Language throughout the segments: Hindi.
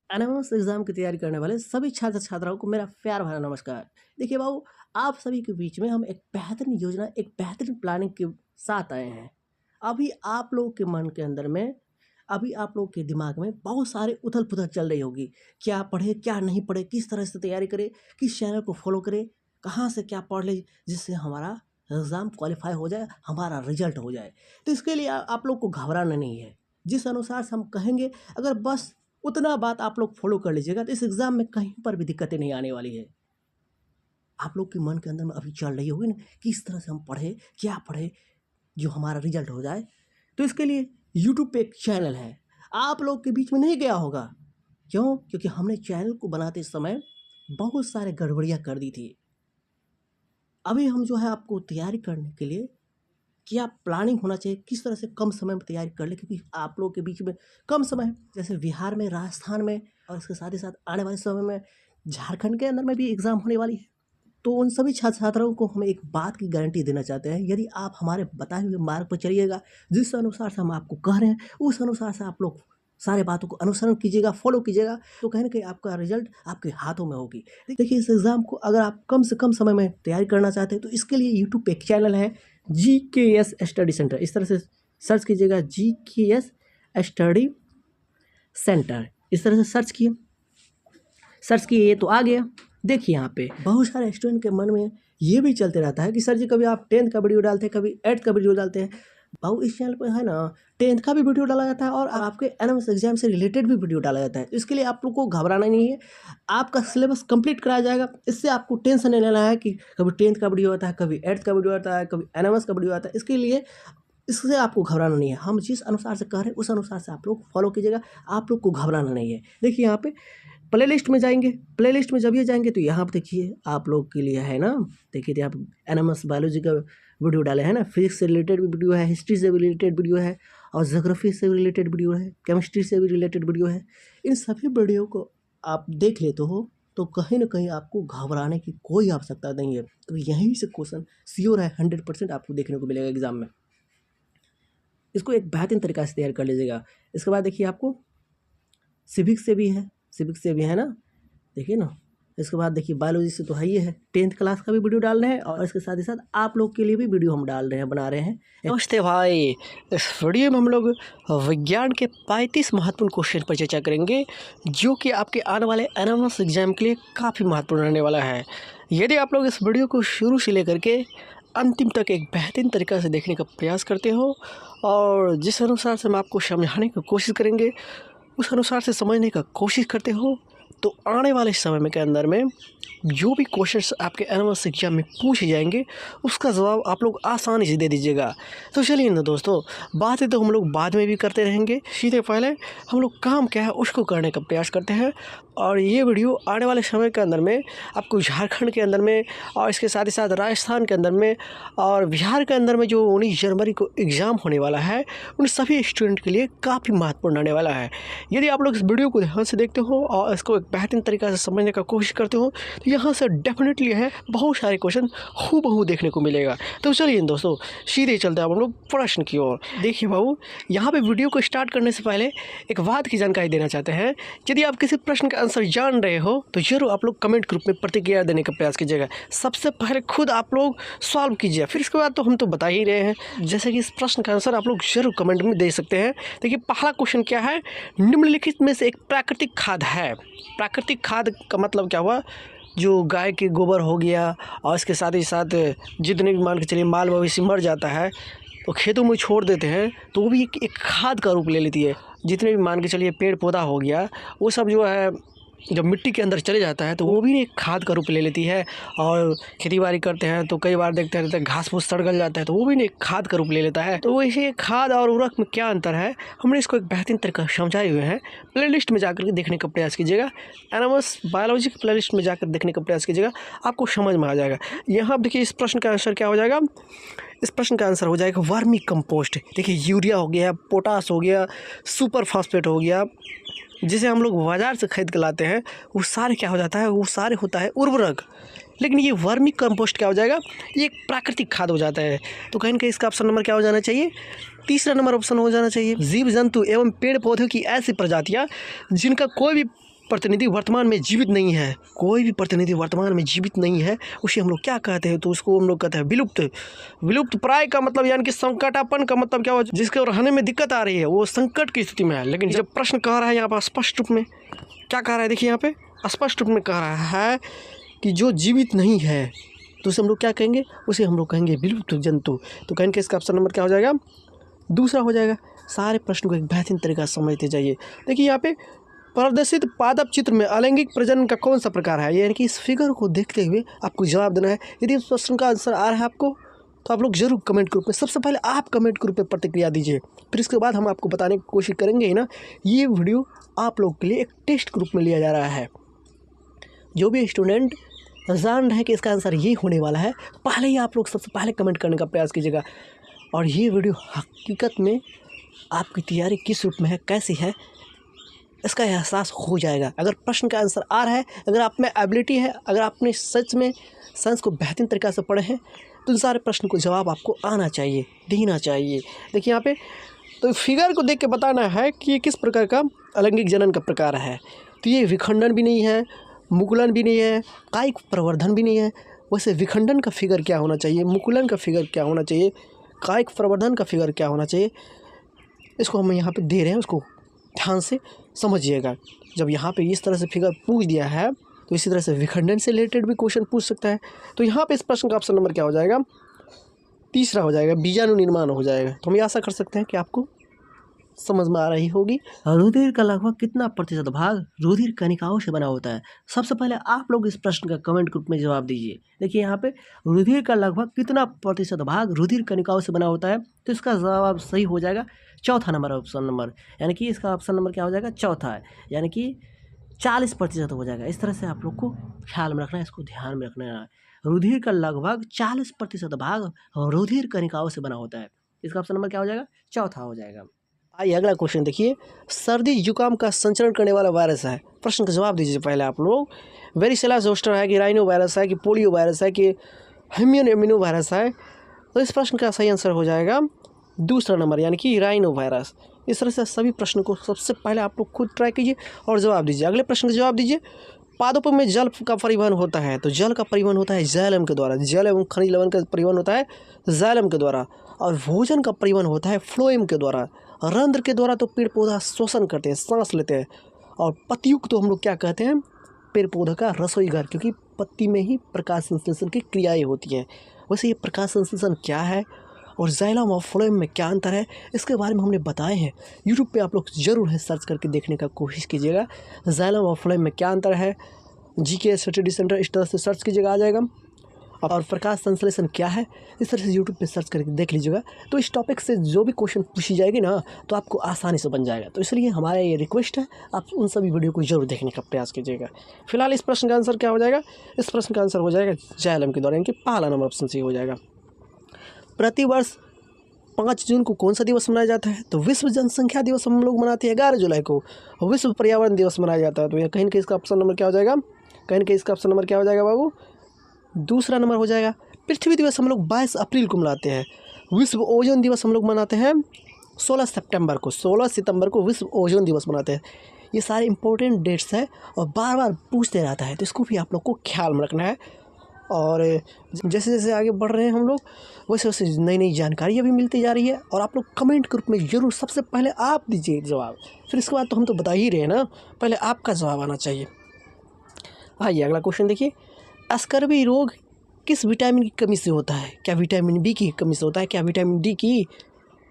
एनएमएस एग्ज़ाम की तैयारी करने वाले सभी छात्र छात्राओं को मेरा प्यार भरा नमस्कार। देखिए बाबू, आप सभी के बीच में हम एक बेहतरीन योजना, एक बेहतरीन प्लानिंग के साथ आए हैं। अभी आप लोगों के मन के अंदर में, अभी आप लोगों के दिमाग में बहुत सारे उथल-पुथल चल रही होगी। क्या पढ़े, क्या नहीं पढ़े, किस तरह से तैयारी करें, किस चैनल को फ़ॉलो करें, कहाँ से क्या पढ़ लें जिससे हमारा एग्ज़ाम क्वालीफ़ाई हो जाए, हमारा रिज़ल्ट हो जाए। तो इसके लिए आप लोग को घबराना नहीं है। जिस अनुसार से हम कहेंगे, अगर बस उतना बात आप लोग फॉलो कर लीजिएगा तो इस एग्ज़ाम में कहीं पर भी दिक्कतें नहीं आने वाली है। आप लोग के मन के अंदर में अभी चल रही होगी ना, किस तरह से हम पढ़े, क्या पढ़े जो हमारा रिजल्ट हो जाए। तो इसके लिए यूट्यूब पे एक चैनल है, आप लोग के बीच में नहीं गया होगा। क्यों? क्योंकि हमने चैनल को बनाते समय बहुत सारे गड़बड़ियाँ कर दी थी। अभी हम जो है आपको तैयारी करने के लिए क्या प्लानिंग होना चाहिए, किस तरह से कम समय में तैयारी कर लें, क्योंकि आप लोगों के बीच में कम समय है। जैसे बिहार में, राजस्थान में और इसके साथ ही साथ आने वाले समय में झारखंड के अंदर में भी एग्ज़ाम होने वाली है। तो उन सभी छात्र छात्राओं को हम एक बात की गारंटी देना चाहते हैं, यदि आप हमारे बताए हुए मार्ग पर चलिएगा, जिस अनुसार से हम आपको कह रहे हैं, उस अनुसार से आप लोग सारे बातों को अनुसरण कीजिएगा, फॉलो कीजिएगा, तो कहीं न कहीं आपका रिज़ल्ट आपके हाथों में होगी। देखिए, इस एग्ज़ाम को अगर आप कम से कम समय में तैयारी करना चाहते हैं, तो इसके लिए यूट्यूब पे एक चैनल है, जीकेएस स्टडी सेंटर। इस तरह से सर्च कीजिएगा, जीकेएस स्टडी सेंटर। इस तरह से सर्च किए तो आ गया। देखिए, यहाँ पे बहुत सारे स्टूडेंट के मन में ये भी चलते रहता है कि सर जी, कभी आप 10th का वीडियो डालते हैं, कभी 8th का वीडियो डालते हैं। बाबू, इस चैनल पे है ना 10th का भी वीडियो डाला जाता है और आपके एनएमएस एग्जाम से रिलेटेड भी वीडियो डाला जाता है। तो इसके लिए आप लोग को घबराना नहीं है, आपका सिलेबस कंप्लीट कराया जाएगा। इससे आपको टेंशन नहीं लेना है कि कभी 10th का वीडियो आता है, कभी 8th का वीडियो आता है, कभी एनएमएस का वीडियो आता है। इसके लिए इससे आपको घबराना नहीं है। हम जिस अनुसार से कह रहे हैं उस अनुसार से आप लोग फॉलो कीजिएगा, आप लोग को घबराना नहीं है। देखिए, यहाँ पे प्लेलिस्ट में जाएंगे, प्लेलिस्ट में जब ये जाएंगे तो यहाँ पर देखिए आप लोग के लिए है ना, देखिए यहाँ पे एनएमएस बायोलॉजी का वीडियो डाले हैं ना, फिजिक्स से रिलेटेड भी वीडियो है, हिस्ट्री से भी रिलेटेड वीडियो है और ज्योग्राफी से भी रिलेटेड वीडियो है, केमिस्ट्री से भी रिलेटेड वीडियो है। इन सभी वीडियो को आप देख लेते हो तो कहीं ना कहीं आपको घबराने की कोई आवश्यकता नहीं है, तो यहीं से क्वेश्चन श्योर है, 100% आपको देखने को मिलेगा एग्जाम में। इसको एक बेहतरीन तरीक़ा से तैयार कर लीजिएगा। इसके बाद देखिए, आपको सिविक्स से भी है ना, देखिए ना। इसके बाद देखिए, बायोलॉजी से तो है ही है, 10th क्लास का भी वीडियो डाल रहे हैं और इसके साथ ही साथ आप लोग के लिए भी वीडियो हम बना रहे हैं। नमस्ते भाई, इस वीडियो में हम लोग विज्ञान के 35 महत्वपूर्ण क्वेश्चन पर चर्चा करेंगे, जो कि आपके आने वाले एनएमएस एग्जाम के लिए काफ़ी महत्वपूर्ण रहने वाला है। यदि आप लोग इस वीडियो को शुरू से लेकर के अंतिम तक एक बेहतरीन तरीक़ा से देखने का प्रयास करते हो और जिस अनुसार से हम आपको समझाने की कोशिश करेंगे उस अनुसार से समझने का कोशिश करते हो, तो आने वाले समय में के अंदर में जो भी क्वेश्चंस आपके एनएमएस एग्जाम में पूछे जाएंगे उसका जवाब आप लोग आसानी से दे दीजिएगा। तो चलिए ना दोस्तों, बातें तो हम लोग बाद में भी करते रहेंगे, सीधे पहले हम लोग काम क्या है उसको करने का प्रयास करते हैं। और ये वीडियो आने वाले समय के अंदर में आपको झारखंड के अंदर में और इसके साथ ही साथ राजस्थान के अंदर में और बिहार के अंदर में जो 19 जनवरी को एग्ज़ाम होने वाला है, उन सभी स्टूडेंट के लिए काफ़ी महत्वपूर्ण रहने वाला है। यदि आप लोग इस वीडियो को ध्यान से देखते हो और इसको एक बेहतरीन तरीक़ा से समझने का कोशिश करते हो तो यहाँ से डेफिनेटली है बहुत सारे क्वेश्चन हूबहू देखने को मिलेगा। तो चलिए दोस्तों, सीधे चलते हैं हम लोग प्रश्न की ओर। देखिए बाबू, यहाँ पे वीडियो को स्टार्ट करने से पहले एक बात की जानकारी देना चाहते हैं। यदि आप किसी प्रश्न का आंसर जान रहे हो तो जरूर आप लोग कमेंट ग्रुप में प्रतिक्रिया देने का प्रयास कीजिएगा। सबसे पहले खुद आप लोग सॉल्व कीजिए, फिर इसके बाद तो हम तो बता ही रहे हैं। जैसे कि इस प्रश्न का आंसर आप लोग जरूर कमेंट में दे सकते हैं। देखिए, पहला क्वेश्चन क्या है, निम्नलिखित में से एक प्राकृतिक खाद है। प्राकृतिक खाद का मतलब क्या हुआ, जो गाय के गोबर हो गया और इसके साथ ही साथ जितने भी मान के चलिए माल मवेशी मर जाता है तो खेतों में छोड़ देते हैं तो वो भी एक खाद का रूप ले लेती है। जितने भी मान के चलिए पेड़ पौधा हो गया वो सब जो है जब मिट्टी के अंदर चले जाता है तो वो भी एक खाद का रूप ले लेती है। और खेती बाड़ी करते हैं तो कई बार देखते हैं घास फूस सड़ गल जाता है तो वो भी एक खाद का रूप ले लेता है। तो वैसे खाद और उर्वरक में क्या अंतर है, हमने इसको एक बेहतरीन तरीका समझाए हुए हैं। प्लेलिस्ट में जाकर के देखने का प्रयास कीजिएगा, एनएमएस बायोलॉजी की प्लेलिस्ट में जाकर देखने का प्रयास कीजिएगा, आपको समझ में आ जाएगा। यहाँ देखिए, इस प्रश्न का आंसर क्या हो जाएगा, इस प्रश्न का आंसर हो जाएगा वर्मी कंपोस्ट। देखिए, यूरिया हो गया, पोटास हो गया, सुपर फास्फेट हो गया, जिसे हम लोग बाज़ार से खरीद के लाते हैं, वो सारे क्या हो जाता है, वो सारे होता है उर्वरक। लेकिन ये वर्मी कंपोस्ट क्या हो जाएगा, ये एक प्राकृतिक खाद हो जाता है। तो कहीं ना कहीं इसका ऑप्शन नंबर क्या हो जाना चाहिए, तीसरा नंबर ऑप्शन हो जाना चाहिए। जीव जंतु एवं पेड़ पौधों की ऐसी प्रजातियाँ जिनका कोई भी प्रतिनिधि वर्तमान में जीवित नहीं है, कोई भी प्रतिनिधि वर्तमान में जीवित नहीं है, उसे हम लोग क्या कहते हैं? तो उसको हम लोग कहते हैं विलुप्त। विलुप्त प्राय का मतलब यानी कि संकटापन का मतलब क्या हुआ? जिसके रहने में दिक्कत आ रही है, वो संकट की स्थिति में है। लेकिन जब प्रश्न कह रहा है यहाँ पर स्पष्ट रूप में क्या कह रहा है, देखिए यहाँ पे स्पष्ट रूप में कह रहा है कि जो जीवित नहीं है तो उसे हम लोग क्या कहेंगे? उसे हम लोग कहेंगे विलुप्त जंतु। तो कहेंगे कि इसका ऑप्शन नंबर क्या हो जाएगा? दूसरा हो जाएगा। सारे प्रश्न को एक बेहतरीन तरीका से समझते जाइए। देखिए यहाँ पे प्रदर्शित पादप चित्र में अलैंगिक प्रजनन का कौन सा प्रकार है, यानी कि इस फिगर को देखते हुए आपको जवाब देना है। यदि इस प्रश्न का आंसर आ रहा है आपको तो आप लोग जरूर कमेंट ग्रुप में, सबसे पहले आप कमेंट ग्रुप में प्रतिक्रिया दीजिए, फिर इसके बाद हम आपको बताने की कोशिश करेंगे ही ना। ये वीडियो आप लोग के लिए एक टेस्ट ग्रुप में लिया जा रहा है। जो भी स्टूडेंट जान रहे हैं कि इसका आंसर ये होने वाला है, पहले ही आप लोग सबसे पहले कमेंट करने का प्रयास कीजिएगा। और ये वीडियो हकीकत में आपकी तैयारी किस रूप में है, कैसी है, इसका एहसास हो जाएगा। अगर प्रश्न का आंसर आ रहा है, अगर आप में एबिलिटी है, अगर आपने सच में साइंस को बेहतरीन तरीक़ा से पढ़े हैं, तो इन सारे प्रश्न को जवाब आपको आना चाहिए, देना चाहिए। देखिए यहाँ पे तो फिगर को देख के बताना है कि ये किस प्रकार का अलैंगिक जनन का प्रकार है। तो ये विखंडन भी नहीं है, मुकुलन भी नहीं है, कायिक प्रवर्धन भी नहीं है। वैसे विखंडन का फिगर क्या होना चाहिए, मुकुलन का फिगर क्या होना चाहिए, कायिक प्रवर्धन का फिगर क्या होना चाहिए, इसको हम यहाँ पे दे रहे हैं, उसको ध्यान से समझिएगा। जब यहाँ पे इस तरह से फिगर पूछ दिया है तो इसी तरह से विखंडन से रिलेटेड भी क्वेश्चन पूछ सकता है। तो यहाँ पे इस प्रश्न का ऑप्शन नंबर क्या हो जाएगा? तीसरा हो जाएगा, बीजाणु निर्माण हो जाएगा। तो हम ये आशा कर सकते हैं कि आपको समझ में आ रही होगी। रुधिर का लगभग कितना प्रतिशत भाग रुधिर कणिकाओं से बना होता है? सबसे पहले आप लोग इस प्रश्न का कमेंट ग्रुप में जवाब दीजिए। देखिए यहाँ पे रुधिर का लगभग कितना प्रतिशत भाग रुधिर कणिकाओं से बना होता है, तो इसका जवाब सही हो जाएगा चौथा नंबर, ऑप्शन नंबर, यानी कि इसका ऑप्शन नंबर क्या हो जाएगा? चौथा है, यानी कि 40% हो जाएगा। इस तरह से आप लोग को ख्याल में रखना है, इसको ध्यान में रखना है। रुधिर का लगभग 40% भाग रुधिर कणिकाओं से बना होता है। इसका ऑप्शन नंबर क्या हो जाएगा? चौथा हो जाएगा। आइए अगला क्वेश्चन देखिए। सर्दी जुकाम का संचरण करने वाला वायरस है, प्रश्न का जवाब दीजिए पहले आप लोग। वेरिसेला जोस्टर है कि राइनो वायरस है कि पोलियो वायरस है कि हेमियन इम्यूनो वायरस है? तो इस प्रश्न का सही आंसर हो जाएगा दूसरा नंबर, यानी कि राइनो वायरस। इस तरह से सभी प्रश्नों को सबसे पहले आप लोग खुद ट्राई कीजिए और जवाब दीजिए। अगले प्रश्न का जवाब दीजिए। पादपों में जल का परिवहन होता है, तो जल का परिवहन होता है जाइलम के द्वारा। जल एवं खनिज लवण का परिवहन होता है जाइलम के द्वारा। और भोजन का परिवहन होता है फ्लोएम के द्वारा। रंध्र के द्वारा तो पेड़ पौधा श्वसन करते हैं, सांस लेते हैं। और पत्तियों को तो हम लोग क्या कहते हैं? पेड़ पौधा का रसोई घर, क्योंकि पत्ती में ही प्रकाश संश्लेषण की क्रियाएँ होती हैं। वैसे ये प्रकाश संश्लेषण क्या है और जाइलम और फ्लोएम में क्या अंतर है, इसके बारे में हमने बताए हैं। यूट्यूब पे आप लोग ज़रूर है सर्च करके देखने का कोशिश कीजिएगा, जाइलम और फ्लोएम में क्या अंतर है। जीके स्टडी सेंटर इस तरह से सर्च कीजिएगा, आ जाएगा। और प्रकाश संश्लेषण क्या है, इस तरह से यूट्यूब पे सर्च करके देख लीजिएगा। तो इस टॉपिक से जो भी क्वेश्चन पूछी जाएगी ना, तो आपको आसानी से बन जाएगा। तो इसलिए हमारा ये रिक्वेस्ट है, आप उन सभी वीडियो को जरूर देखने का प्रयास कीजिएगा। फिलहाल इस प्रश्न का आंसर क्या हो जाएगा? इस प्रश्न का आंसर हो जाएगा जाइलम के द्वारा, यानी कि पहला नंबर ऑप्शन सही हो जाएगा। प्रतिवर्ष 5 जून को कौन सा दिवस मनाया जाता है? तो विश्व जनसंख्या दिवस हम लोग मनाते हैं 11 जुलाई को। विश्व पर्यावरण दिवस मनाया जाता है। तो कहीं ना कहीं इसका ऑप्शन नंबर क्या हो जाएगा? कहीं ना कहीं इसका ऑप्शन नंबर क्या हो जाएगा बाबू? दूसरा नंबर हो जाएगा। पृथ्वी दिवस हम लोग 22 अप्रैल को मनाते हैं। विश्व ओजोन दिवस हम लोग मनाते हैं 16 सितंबर को। 16 सितंबर को विश्व ओजोन दिवस मनाते हैं। ये सारे इंपॉर्टेंट डेट्स हैं और बार बार पूछते रहता है, तो इसको भी आप लोग को ख्याल में रखना है। और जैसे जैसे आगे बढ़ रहे हैं हम लोग, वैसे वैसे नई नई जानकारियाँ भी मिलती जा रही है। और आप लोग कमेंट ग्रुप में ज़रूर सबसे पहले आप दीजिए जवाब, फिर इसके बाद तो हम तो बता ही रहे हैं ना, पहले आपका जवाब आना चाहिए। आइए अगला क्वेश्चन देखिए। स्कर्वी रोग किस विटामिन की कमी से होता है? क्या विटामिन बी की कमी से होता है, क्या विटामिन डी की,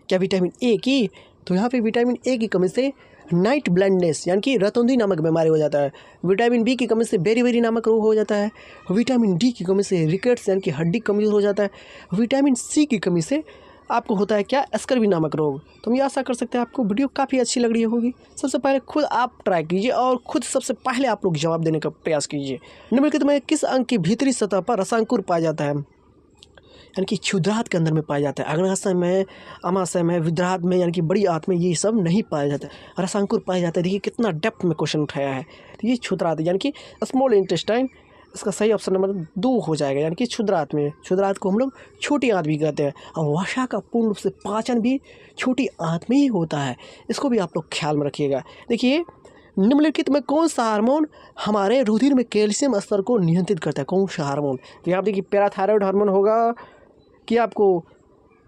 क्या विटामिन ए की? तो यहाँ पे विटामिन ए की कमी से नाइट ब्लाइंडनेस यानी कि रतौंधी नामक बीमारी हो जाता है। विटामिन बी की कमी से बेरी नामक रोग हो जाता है। विटामिन डी की कमी से रिकेट्स यानी कि हड्डी कमजोर हो जाता है। विटामिन सी की कमी से आपको होता है क्या? स्कर्वी नामक रोग। तो हम ये आशा कर सकते हैं आपको वीडियो काफ़ी अच्छी लग रही होगी। सबसे पहले खुद आप ट्राई कीजिए और खुद सबसे पहले आप लोग जवाब देने का प्रयास कीजिए। निम्नलिखित में किस अंग की भीतरी सतह पर रसांकुर पाया जाता है? यानी कि क्षुद्रांत के अंदर में पाया जाता है। अग्नाशय में, अमाशय में, विद्रांत में यानी कि बड़ी आंत में ये सब नहीं पाया जाता है। रसांकुर पाया जाता है। देखिए कितना डेप्थ में क्वेश्चन उठाया है। तो ये क्षुद्रांत यानी कि स्मॉल इंटेस्टाइन, इसका सही ऑप्शन नंबर 2 हो जाएगा, यानी कि क्षुद्रांत में। क्षुद्रांत को हम लोग छोटी आंत भी कहते हैं। और वसा का पूर्ण रूप से पाचन भी छोटी आंत में ही होता है। इसको भी आप लोग ख्याल में रखिएगा। देखिए निम्नलिखित में कौन सा हार्मोन हमारे रुधिर में कैल्शियम स्तर को नियंत्रित करता है? कौन सा हार्मोन? तो यहाँ देखिए पैराथायरॉयड हार्मोन होगा कि आपको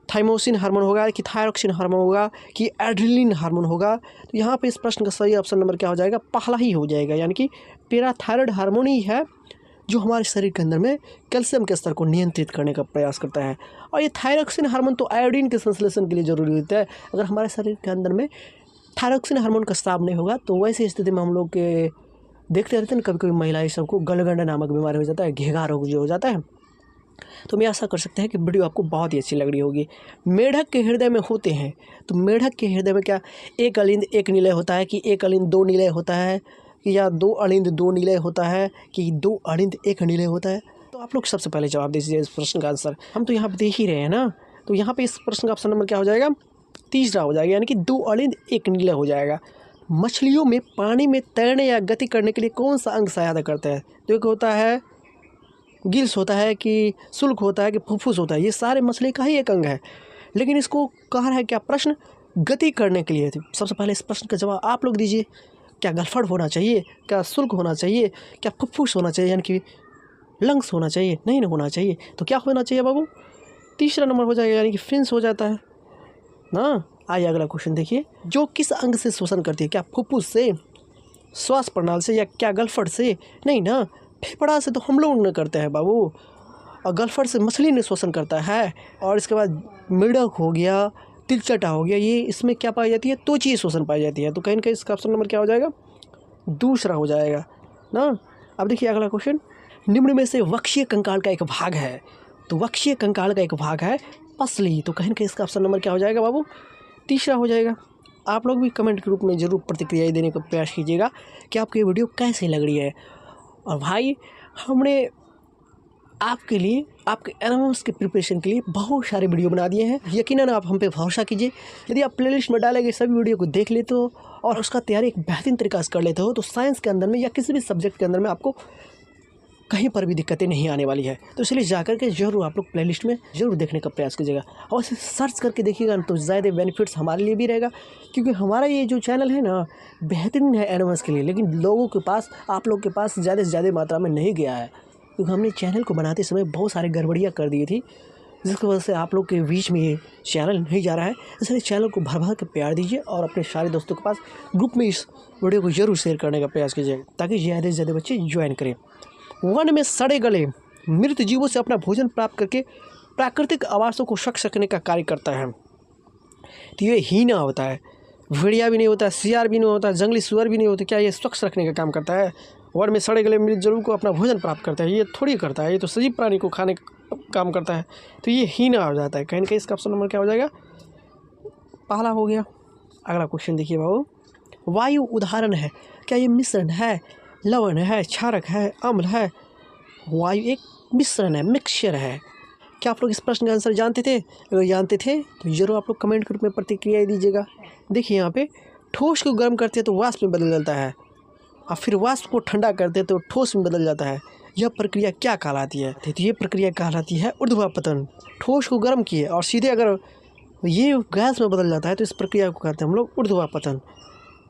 थाइमोसिन हार्मोन होगा कि थायरोक्सिन हार्मोन होगा कि एड्रेनलिन हार्मोन होगा? तो यहाँ पे इस प्रश्न का सही ऑप्शन नंबर क्या हो जाएगा? पहला ही हो जाएगा, यानी कि पैराथायरॉयड हार्मोन ही है जो हमारे शरीर के अंदर में कैल्शियम के स्तर को नियंत्रित करने का प्रयास करता है। और ये थायरोक्सिन हार्मोन तो आयोडीन के संश्लेषण के लिए जरूरी होता है। अगर हमारे शरीर के अंदर में थायरोक्सिन हार्मोन का स्राव नहीं होगा तो वैसी स्थिति में हम लोग के देखते रहते हैं, कभी कभी महिलाएं सबको गलगंडा नामक बीमारी हो जाता है, घेघा रोग जो हो जाता है। तो मैं आशा कर सकते हैं कि वीडियो आपको बहुत ही अच्छी लग रही होगी। मेढक के हृदय में होते हैं, तो मेढक के हृदय में क्या एक अलिंद एक निलय होता है कि एक अलिंद दो निलय होता है कि या दो अलिंद दो निलय होता है कि दो अलिंद एक निलय होता है? तो आप लोग सबसे पहले जवाब दीजिए इस प्रश्न का आंसर। हम तो यहाँ पर देख ही रहे हैं ना, तो यहाँ पे इस प्रश्न का ऑप्शन नंबर क्या हो जाएगा? तीसरा हो जाएगा, यानी कि दो अलिंद एक निलय हो जाएगा। मछलियों में पानी में तैरने या गति करने के लिए कौन सा अंग सहायता करता है? तो एक होता है गिल्स होता है कि शुल्क होता है कि फुफ्फुस होता है? ये सारे मछली का ही एक अंग है, लेकिन इसको कह रहा है क्या प्रश्न? गति करने के लिए। सबसे पहले इस प्रश्न का जवाब आप लोग दीजिए। क्या गलफड़ होना चाहिए? क्या शुल्क होना चाहिए? क्या फुफ्फुस होना चाहिए, यानी कि लंग्स होना चाहिए? नहीं होना चाहिए। तो क्या होना चाहिए बाबू? तीसरा नंबर हो जाएगा, यानी कि फिन्स हो जाता है ना। आइए अगला क्वेश्चन देखिए। जो किस अंग से शोषण करती है? क्या फुफ्फुस से, श्वास प्रणाली से, या क्या गलफड़ से? नहीं ना, फेफड़ा से तो हम लोग न करते हैं बाबू, और गलफड़ से मछली ने शोषण करता है। और इसके बाद मेढक हो गया, तिलचटा हो गया, ये इसमें क्या पाई जाती है? त्वचीय शोषण पाई जाती है। तो कहीं ना कहीं इसका ऑप्शन नंबर क्या हो जाएगा? दूसरा हो जाएगा ना। अब देखिए अगला क्वेश्चन। निम्न में से वक्षीय कंकाल का एक भाग है, तो वक्षीय कंकाल का एक भाग है पसली। तो कहीं ना कहीं इसका ऑप्शन नंबर क्या हो जाएगा बाबू? तीसरा हो जाएगा। आप लोग भी कमेंट के रूप में ज़रूर प्रतिक्रियाएं देने का प्रयास कीजिएगा कि आपको ये वीडियो कैसी लग रही है। और भाई हमने आपके लिए, आपके एनालिसिस के प्रिपरेशन के लिए बहुत सारे वीडियो बना दिए हैं। यकीनन आप हम पे भरोसा कीजिए। यदि आप प्लेलिस्ट में डाले गए सभी वीडियो को देख लेते हो और उसका तैयारी एक बेहतरीन तरीक़ा से कर लेते हो, तो साइंस के अंदर में या किसी भी सब्जेक्ट के अंदर में आपको कहीं पर भी दिक्कतें नहीं आने वाली है। तो इसलिए जाकर के जरूर आप लोग प्लेलिस्ट में ज़रूर देखने का प्रयास कीजिएगा और इसे सर्च करके देखिएगा तो ज़्यादा बेनिफिट्स हमारे लिए भी रहेगा, क्योंकि हमारा ये जो चैनल है ना बेहतरीन है एनिमल्स के लिए, लेकिन लोगों के पास, आप लोग के पास ज़्यादा से ज़्यादा मात्रा में नहीं गया है, क्योंकि हमने चैनल को बनाते समय बहुत सारी गड़बड़ियाँ कर दी थी, जिसकी वजह से आप लोग के बीच में ये चैनल नहीं जा रहा है। इसलिए चैनल को भर भर के प्यार दीजिए और अपने सारे दोस्तों के पास ग्रुप में इस वीडियो को जरूर शेयर करने का प्रयास कीजिएगा, ताकि ज़्यादा से ज़्यादा बच्चे ज्वाइन करें। वन में सड़े गले मृत जीवों से अपना भोजन प्राप्त करके प्राकृतिक आवासों को स्वच्छ रखने का कार्य करता है। तो ये हीना होता है, भेड़िया भी नहीं होता, सियार भी नहीं होता, जंगली सुअर भी नहीं होते, क्या ये स्वच्छ रखने का काम करता है? वन में सड़े गले मृत जीवों को अपना भोजन प्राप्त करता है, ये थोड़ी करता है, ये तो सजीव प्राणी को खाने का काम करता है। तो ये हीना हो जाता है। कहीं ना कहीं इसका ऑप्शन नंबर क्या हो जाएगा? पहला हो गया। अगला क्वेश्चन देखिए बाबू। वायु उदाहरण है, क्या ये मिश्रण है, लवण है, क्षारक है, अम्ल है? वायु एक मिश्रण है, मिक्सचर है। क्या आप लोग इस प्रश्न का आंसर जानते थे? अगर जानते थे तो जरूर आप लोग कमेंट के रूप में प्रतिक्रिया दीजिएगा। देखिए यहाँ पे ठोस को गर्म करते हैं तो वाष्प में बदल जाता है, और फिर वाष्प को ठंडा करते हैं तो ठोस में बदल जाता है। यह प्रक्रिया क्या कहलाती है? तो ये प्रक्रिया कहलाती है ऊर्ध्वापतन। ठोस को गर्म किए और सीधे अगर ये गैस में बदल जाता है तो इस प्रक्रिया को कहते हैं हम लोग ऊर्ध्वापतन।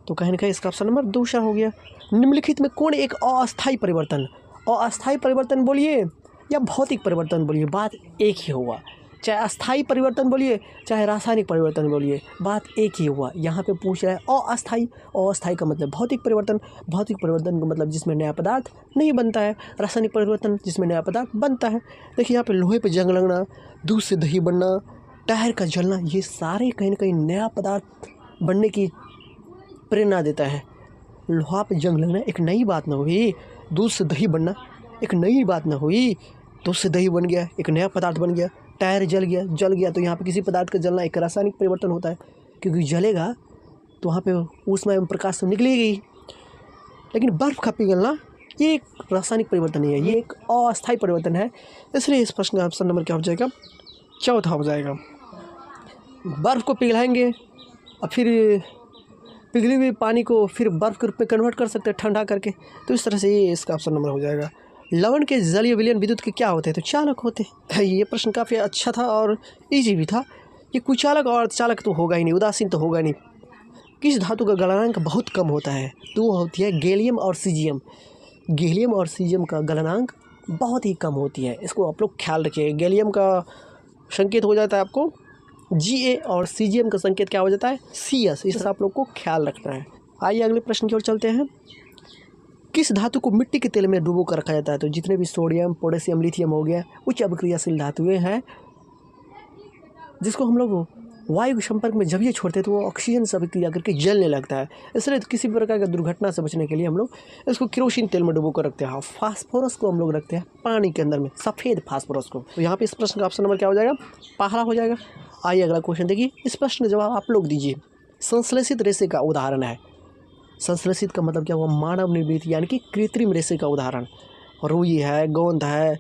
तो कहीं ना कहीं इसका ऑप्शन नंबर दूसरा हो गया। निम्नलिखित में कौन एक अस्थायी परिवर्तन, अस्थायी परिवर्तन बोलिए या भौतिक परिवर्तन बोलिए, बात एक ही हुआ। चाहे अस्थायी परिवर्तन बोलिए चाहे रासायनिक परिवर्तन बोलिए, बात एक ही हुआ। यहाँ पे पूछ रहा है अस्थायी, अस्थायी का मतलब भौतिक परिवर्तन, भौतिक परिवर्तन का मतलब जिसमें नया पदार्थ नहीं बनता है, रासायनिक परिवर्तन जिसमें नया पदार्थ बनता है। देखिए यहाँ पे लोहे पे जंग लगना, दूध से दही बनना, टायर का जलना, ये सारे कहीं ना कहीं नया पदार्थ बनने की प्रेरणा देता है। लोहा पे जंग लगना एक नई बात ना हुई, दूध से दही बनना एक नई बात ना हुई, दूध से दही बन गया, एक नया पदार्थ बन गया। टायर जल गया तो यहाँ पे किसी पदार्थ का जलना एक रासायनिक परिवर्तन होता है, क्योंकि जलेगा तो वहाँ पे ऊष्मा एवं प्रकाश तो निकलेगी। लेकिन बर्फ़ का पिघलना ये एक रासायनिक परिवर्तन नहीं है, ये एक अस्थायी परिवर्तन है। इसलिए इस प्रश्न का ऑप्शन नंबर क्या हो जाएगा? चौथा हो जाएगा। बर्फ़ को पिघलाएंगे और फिर पिघली हुई पानी को फिर बर्फ़ के रूप में कन्वर्ट कर सकते हैं ठंडा करके, तो इस तरह से ये इसका ऑप्शन नंबर हो जाएगा। लवण के जलीय विलयन विद्युत के क्या होते हैं? तो चालक होते हैं। ये प्रश्न काफ़ी अच्छा था और इजी भी था। ये कुचालक और चालक तो होगा ही नहीं, उदासीन तो होगा नहीं। किस धातु का गलनांक बहुत कम होता है? तो वो होती है गैलियम और सीजियम। गैलियम और सीजियम का गलनांक बहुत ही कम होती है, इसको आप लोग ख्याल रखिए। गैलियम का संकेत हो जाता है आपको Ga और सीजियम का संकेत क्या हो जाता है Cs। इस आप लोग को ख्याल रखना है। आइए अगले प्रश्न की ओर चलते हैं। किस धातु को मिट्टी के तेल में डुबो कर रखा जाता है? तो जितने भी सोडियम, पोटेशियम, लिथियम हो गया, उच्च अभिक्रियाशील धातुएं हैं जिसको हम लोग वायु के संपर्क में जब ये छोड़ते हैं तो वो ऑक्सीजन से अभिक्रिया करके जलने लगता है। इसलिए तो किसी प्रकार की दुर्घटना से बचने के लिए हम लोग इसको केरोसिन तेल में डुबो कर रखते हैं। फास्फोरस को हम लोग रखते हैं पानी के अंदर में, सफ़ेद फास्फोरस को। तो यहाँ पे इस प्रश्न का ऑप्शन नंबर क्या हो जाएगा? पहला हो जाएगा। आइए अगला क्वेश्चन देखिए, इस प्रश्न का जवाब आप लोग दीजिए। संश्लेषित रेशे का उदाहरण है। संश्लेषित का मतलब क्या हुआ? मानव निर्मित यानी कि कृत्रिम रेशे का उदाहरण। रुई है, गोंद है,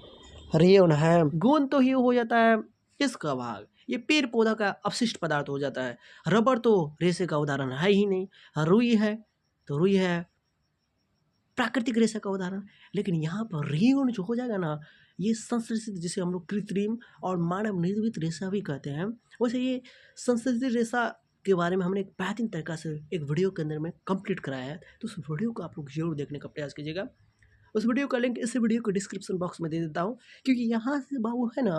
रेयन है। गोंद तो ही हो जाता है इसका भाग, ये पेड़ पौधा का अपशिष्ट पदार्थ हो जाता है। रबर तो रेशे का उदाहरण है ही नहीं। रुई है तो रुई है प्राकृतिक रेशे का उदाहरण। लेकिन यहाँ पर रेयन जो हो जाएगा ना, ये संश्लेषित, जिसे हम लोग कृत्रिम और मानव निर्मित रेशा भी कहते हैं। वैसे ये संश्लेषित रेशा के बारे में हमने एक बेहतरीन तरीका से एक वीडियो के अंदर में कंप्लीट कराया है, तो उस वीडियो को आप लोग जरूर देखने का प्रयास कीजिएगा। उस वीडियो का लिंक इस वीडियो के डिस्क्रिप्शन बॉक्स में दे देता हूँ, क्योंकि यहाँ से बाबू है ना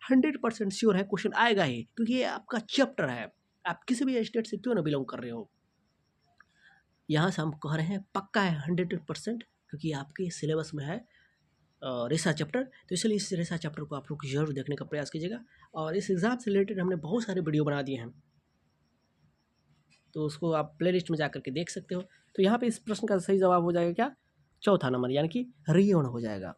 100% श्योर है क्वेश्चन आएगा ही, क्योंकि ये आपका चैप्टर है। आप किसी भी स्टेट से क्यों ना बिलोंग कर रहे हो, यहाँ से हम कह रहे हैं पक्का है 100%, क्योंकि आपके सिलेबस में है रेशा चैप्टर। तो इसलिए इस रेशा चैप्टर को आप लोग जरूर देखने का प्रयास कीजिएगा। और इस एग्ज़ाम से रिलेटेड हमने बहुत सारे वीडियो बना दिए हैं, तो उसको आप प्लेलिस्ट में जा करके देख सकते हो। तो यहाँ पे इस प्रश्न का सही जवाब हो जाएगा क्या? चौथा नंबर, यानी कि रेयन हो जाएगा।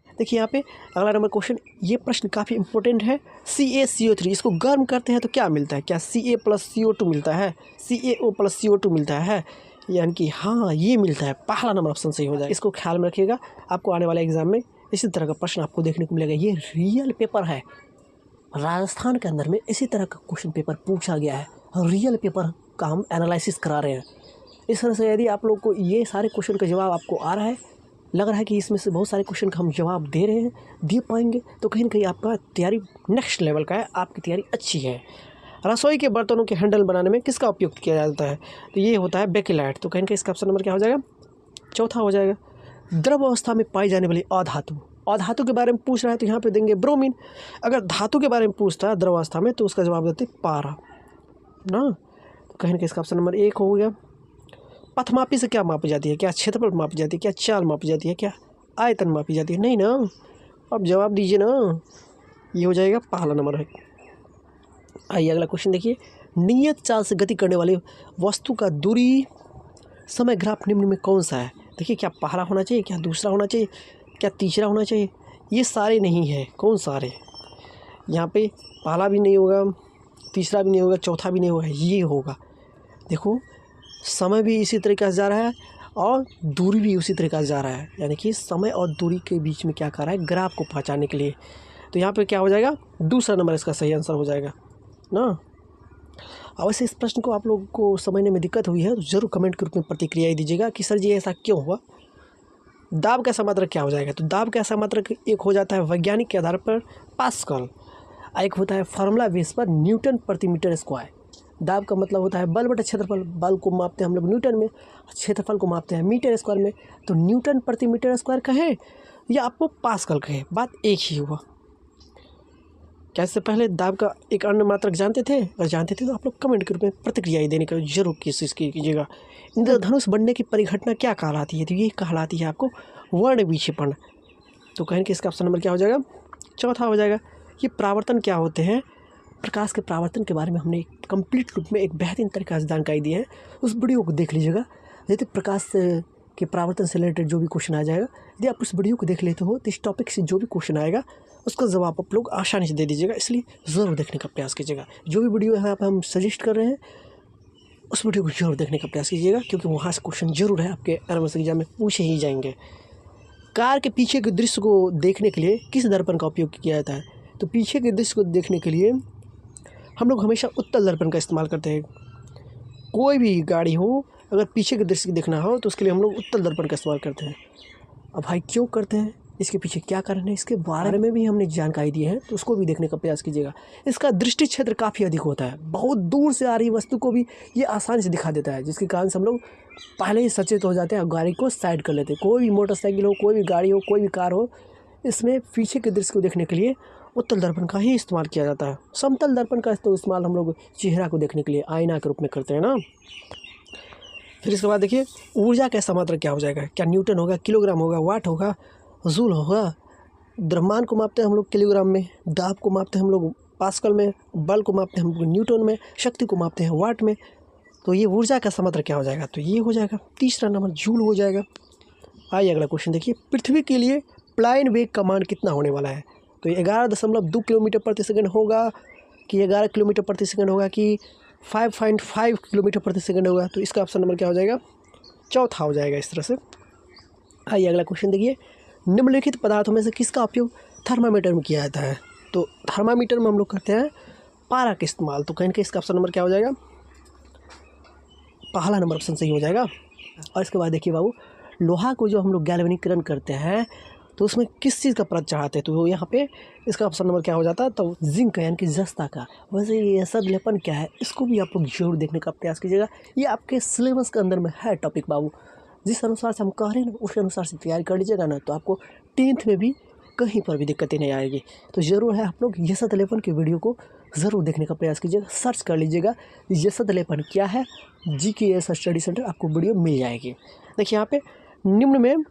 देखिए यहाँ पे अगला नंबर क्वेश्चन, ये प्रश्न काफ़ी इंपॉर्टेंट है। CaCO3 इसको गर्म करते हैं तो क्या मिलता है? क्या Ca + CO2 मिलता है? CaO + CO2 मिलता है? यानी कि हाँ, ये मिलता है। पहला नंबर ऑप्शन सही हो जाएगा। इसको ख्याल में रखिएगा, आपको आने वाले एग्जाम में इसी तरह का प्रश्न आपको देखने को मिलेगा। ये रियल पेपर है, राजस्थान के अंदर में इसी तरह का क्वेश्चन पेपर पूछा गया है। रियल पेपर का हम एनालिसिस करा रहे हैं। इस तरह से यदि आप लोग को ये सारे क्वेश्चन का जवाब आपको आ रहा है, लग रहा है कि इसमें से बहुत सारे क्वेश्चन का हम जवाब दे रहे हैं, दे पाएंगे, तो कहीं ना कहीं आपका तैयारी नेक्स्ट लेवल का है, आपकी तैयारी अच्छी है। रसोई के बर्तनों के हैंडल बनाने में किसका उपयोग किया जाता है? तो ये होता है बेकेलाइट। तो कहीं ना कहीं इसका ऑप्शन नंबर क्या हो जाएगा? चौथा हो जाएगा। द्रव अवस्था में पाई जाने वाली अधातु, अधातु के बारे में पूछ रहा है तो यहाँ पे देंगे ब्रोमीन। अगर धातु के बारे में पूछता है द्रव अवस्था में, तो उसका जवाब देते पारा ना। तो कहीं ना कहीं इसका ऑप्शन नंबर 1 हो गया। पथमापी से क्या मापी जाती है? क्या क्षेत्रफल मापी जाती है? क्या चाल मापी जाती है? क्या आयतन मापी जाती है? नहीं ना, अब जवाब दीजिए ना। ये हो जाएगा पहला नंबर है। आइए अगला क्वेश्चन देखिए, नियत चाल से गति करने वाली वस्तु का दूरी समय ग्राफ निम्न में कौन सा है? देखिए, क्या पहला होना चाहिए, क्या दूसरा होना चाहिए, क्या तीसरा होना चाहिए? ये सारे नहीं है। कौन सारे? यहाँ पे पहला भी नहीं होगा, तीसरा भी नहीं होगा, चौथा भी नहीं होगा, ये होगा। देखो, समय भी इसी तरीके से जा रहा है और दूरी भी उसी तरीके से जा रहा है, यानी कि समय और दूरी के बीच में क्या कर रहा है? ग्राफ को पहचानने के लिए। तो यहाँ पे क्या हो जाएगा? दूसरा नंबर इसका सही आंसर हो जाएगा ना। अब वैसे इस प्रश्न को आप लोगों को समझने में दिक्कत हुई है तो ज़रूर कमेंट के रूप में प्रतिक्रिया दीजिएगा कि सर जी ऐसा क्यों हुआ। दाब का समात्रक क्या हो जाएगा? तो दाब का समात्रक एक हो जाता है वैज्ञानिक के आधार पर पास्कल, एक होता है फार्मूला बेस पर न्यूटन प्रति मीटर स्क्वायर। दाब का मतलब होता है बल बटा क्षेत्रफल। बल को मापते हैं हम लोग न्यूटन में, क्षेत्रफल को मापते हैं मीटर स्क्वायर में। तो न्यूटन प्रति मीटर स्क्वायर कहे या आपको पास्कल कहे, बात एक ही हुआ। क्या इससे पहले दाब का एक अन्य मात्रक जानते थे? अगर जानते थे तो आप लोग कमेंट के रूप में प्रतिक्रिया देने का जरूर कोशिश कीजिएगा। इंद्रधनुष बनने की परिघटना क्या कहलाती है? तो ये कहलाती है आपको वर्ण विक्षेपण। तो कहें कि इसका ऑप्शन नंबर क्या हो जाएगा? चौथा हो जाएगा। ये परावर्तन क्या होते हैं? प्रकाश के परावर्तन के बारे में हमने कंप्लीट रूप में एक बेहतरीन तरीके से जानकारी दी है, उस वीडियो को देख लीजिएगा। यदि प्रकाश के परावर्तन से रिलेटेड जो भी क्वेश्चन आ जाएगा, यदि आप उस वीडियो को देख लेते हो तो इस टॉपिक से जो भी क्वेश्चन आएगा उसका जवाब आप लोग आसानी से दे दीजिएगा। इसलिए ज़रूर देखने का प्रयास कीजिएगा। जो भी वीडियो यहाँ पर हम सजेस्ट कर रहे हैं उस वीडियो को जरूर देखने का प्रयास कीजिएगा, क्योंकि वहाँ से क्वेश्चन जरूर है आपके एनएमएस एग्जाम में पूछे ही जाएंगे। कार के पीछे के दृश्य को देखने के लिए किस दर्पण का उपयोग किया जाता है? तो पीछे के दृश्य को देखने के लिए हम लोग हमेशा उत्तल दर्पण का इस्तेमाल करते हैं। कोई भी गाड़ी हो, अगर पीछे के दृश्य देखना हो तो उसके लिए हम लोग उत्तल दर्पण का इस्तेमाल करते हैं। अब भाई क्यों करते हैं इसके पीछे क्या कारण है, इसके बारे में भी हमने जानकारी दी है, तो उसको भी देखने का प्रयास कीजिएगा। इसका दृष्टि क्षेत्र काफ़ी अधिक होता है, बहुत दूर से आ रही वस्तु को भी ये आसानी से दिखा देता है, जिसके कारण से हम लोग पहले ही सचेत हो जाते हैं और गाड़ी को साइड कर लेते हैं। कोई भी मोटरसाइकिल हो, कोई भी गाड़ी हो, कोई भी कार हो, इसमें पीछे के दृश्य को देखने के लिए उत्तल दर्पण का ही इस्तेमाल किया जाता है। समतल दर्पण का तो इस्तेमाल हम लोग चेहरा को देखने के लिए आईना के रूप में करते हैं ना। फिर इसके बाद देखिए ऊर्जा का समात्र क्या हो जाएगा, क्या न्यूटन होगा, किलोग्राम होगा, वाट होगा, जूल होगा। द्रव्यमान को मापते हैं हम लोग किलोग्राम में, दाब को मापते हैं हम लोग पास्कल में, बल को मापते हैं हम लोग न्यूटन में, शक्ति को मापते हैं वाट में। तो ये ऊर्जा का समात्र क्या हो जाएगा, तो ये हो जाएगा तीसरा नंबर जूल हो जाएगा। आइए अगला क्वेश्चन देखिए, पृथ्वी के लिए प्लाइन वेग का मान कितना होने वाला है, तो 11.2 किलोमीटर प्रति सेकंड होगा कि 11 किलोमीटर प्रति सेकंड होगा कि 5.5 किलोमीटर प्रति सेकंड होगा। तो इसका ऑप्शन नंबर क्या हो जाएगा, चौथा हो जाएगा इस तरह से। आइए अगला क्वेश्चन देखिए, निम्नलिखित पदार्थों में से किसका उपयोग थर्मामीटर में किया जाता है, तो थर्मामीटर में हम लोग करते हैं पारा का इस्तेमाल। तो कहीं ना इसका ऑप्शन नंबर क्या हो जाएगा, पहला नंबर ऑप्शन सही हो जाएगा। और इसके बाद देखिए बाबू, लोहा को जो हम लोग गैल्वेनीकरण करते हैं तो उसमें किस चीज़ का परत चढ़ाते हैं, तो यहाँ पे इसका ऑप्शन नंबर क्या हो जाता है, तो जिंक यानी कि जस्ता का। वैसे ये सदलेपन क्या है, इसको भी आप लोग जरूर देखने का प्रयास कीजिएगा। ये आपके सिलेबस के अंदर में है टॉपिक बाबू, जिस अनुसार से हम कह रहे हैं ना उस अनुसार से तैयारी कर लीजिएगा ना, तो आपको 10th में भी कहीं पर भी दिक्कतें नहीं आएगी। तो ज़रूर है आप लोग ये सदलेपन की वीडियो को ज़रूर देखने का प्रयास कीजिएगा, सर्च कर लीजिएगा ये सदलेपन क्या है, GKS स्टडी सेंटर आपको वीडियो मिल जाएगी। देखिए यहाँ पे निम्न में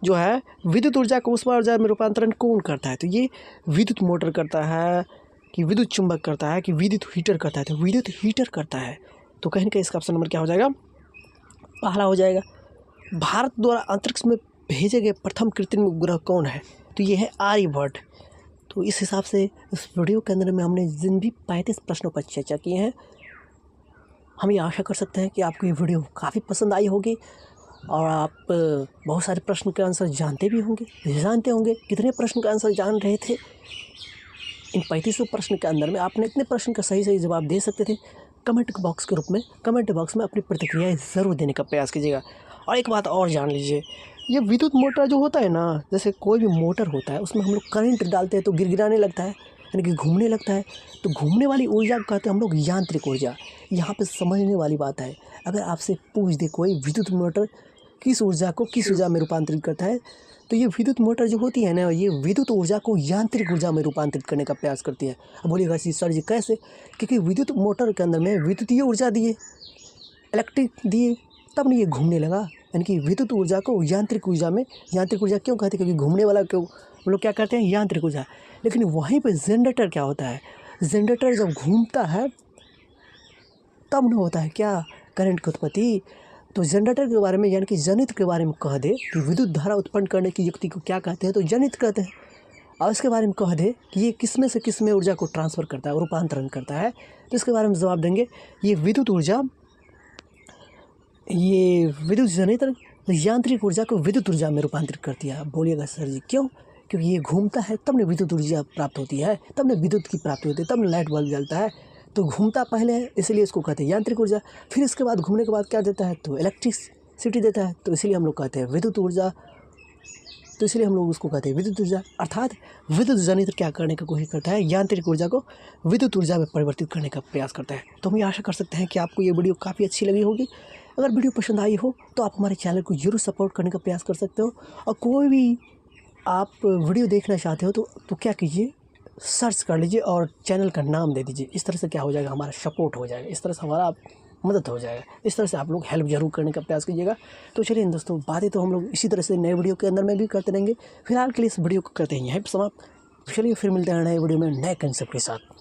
जो है विद्युत ऊर्जा को ऊष्मा ऊर्जा में रूपांतरण कौन करता है, तो ये विद्युत मोटर करता है कि विद्युत चुंबक करता है कि विद्युत हीटर करता है, तो विद्युत हीटर करता है। तो कहीं ना कहीं इसका ऑप्शन नंबर क्या हो जाएगा, पहला हो जाएगा। भारत द्वारा अंतरिक्ष में भेजे गए प्रथम कृत्रिम उपग्रह कौन है, तो ये है आर्यभट्ट। तो इस हिसाब से इस वीडियो के अंदर में हमने जिन भी 35 प्रश्नों पर चर्चा किए हैं, हम ये आशा कर सकते हैं कि आपको ये वीडियो काफ़ी पसंद आई होगी और आप बहुत सारे प्रश्न के आंसर जानते भी होंगे। कितने प्रश्न का आंसर जान रहे थे इन 35 प्रश्न के अंदर में, आपने इतने प्रश्न का सही जवाब दे सकते थे। कमेंट बॉक्स के रूप में कमेंट बॉक्स में अपनी प्रतिक्रियाएं ज़रूर देने का प्रयास कीजिएगा। और एक बात और जान लीजिए, ये विद्युत मोटर जो होता है ना, जैसे कोई भी मोटर होता है उसमें हम लोग करंट डालते हैं तो गिरगिराने लगता है, यानी कि घूमने लगता है। तो घूमने वाली ऊर्जा को कहते हैं हम लोग यांत्रिक ऊर्जा। यहाँ पे समझने वाली बात है, अगर आपसे पूछ दे कोई विद्युत मोटर किस ऊर्जा को किस ऊर्जा में रूपांतरित करता है, तो ये विद्युत मोटर जो होती है ना, ये विद्युत ऊर्जा को यांत्रिक ऊर्जा में रूपांतरित करने का प्रयास करती है। अब बोलिएगा सर जी कैसे, क्योंकि विद्युत मोटर के अंदर में विद्युतीय ऊर्जा दिए, इलेक्ट्रिक दिए, तब नहीं ये घूमने लगा। यानी कि विद्युत ऊर्जा को यांत्रिक ऊर्जा में, यांत्रिक ऊर्जा क्यों कहते हैं, क्योंकि घूमने वाला क्यों हम लोग क्या कहते हैं, यांत्रिक ऊर्जा। लेकिन वहीं पर जनरेटर क्या होता है, जनरेटर जब घूमता है तब न होता है क्या, करंट की उत्पत्ति। तो जनरेटर के बारे में यानी कि जनित्र के बारे में कह दे कि विद्युत धारा उत्पन्न करने की युक्ति को क्या कहते हैं, तो जनित्र कहते हैं। और इसके बारे में कह दे कि ये किसमें से किसमें ऊर्जा को ट्रांसफ़र करता है, रूपांतरण करता है, तो इसके बारे में जवाब देंगे ये विद्युत ऊर्जा, ये विद्युत जनित्र यांत्रिक ऊर्जा को विद्युत ऊर्जा में रूपांतरित करती है। बोलिएगा सर जी क्यों, क्योंकि ये घूमता है तब ने विद्युत ऊर्जा प्राप्त होती है, तब ने विद्युत की प्राप्ति होती है, तब लाइट बल्ब जलता है। तो घूमता पहले है इसलिए इसको कहते हैं यांत्रिक ऊर्जा। फिर इसके बाद घूमने के बाद क्या देता है, तो इलेक्ट्रिसिटी देता है, तो इसलिए हम लोग कहते हैं विद्युत ऊर्जा। तो इसलिए हम लोग उसको कहते हैं विद्युत ऊर्जा। अर्थात विद्युत जनित्र क्या करने की कोशिश करता है, यांत्रिक ऊर्जा को विद्युत ऊर्जा में परिवर्तित करने का प्रयास करता है। तो हम ये आशा कर सकते हैं कि आपको ये वीडियो काफ़ी अच्छी लगी होगी। अगर वीडियो पसंद आई हो तो आप हमारे चैनल को जरूर सपोर्ट करने का प्रयास कर सकते हो। और कोई भी आप वीडियो देखना चाहते हो तो क्या कीजिए, सर्च कर लीजिए और चैनल का नाम दे दीजिए। इस तरह से क्या हो जाएगा, हमारा सपोर्ट हो जाएगा, इस तरह से हमारा मदद हो जाएगा। इस तरह से आप लोग हेल्प जरूर करने का प्रयास कीजिएगा। तो चलिए दोस्तों, बातें तो हम लोग इसी तरह से नए वीडियो के अंदर में भी करते रहेंगे। फिलहाल के लिए इस वीडियो को करते हैं यहीं पर समाप्त। चलिए फिर मिलते हैं नए वीडियो में नए कंसेप्ट के साथ।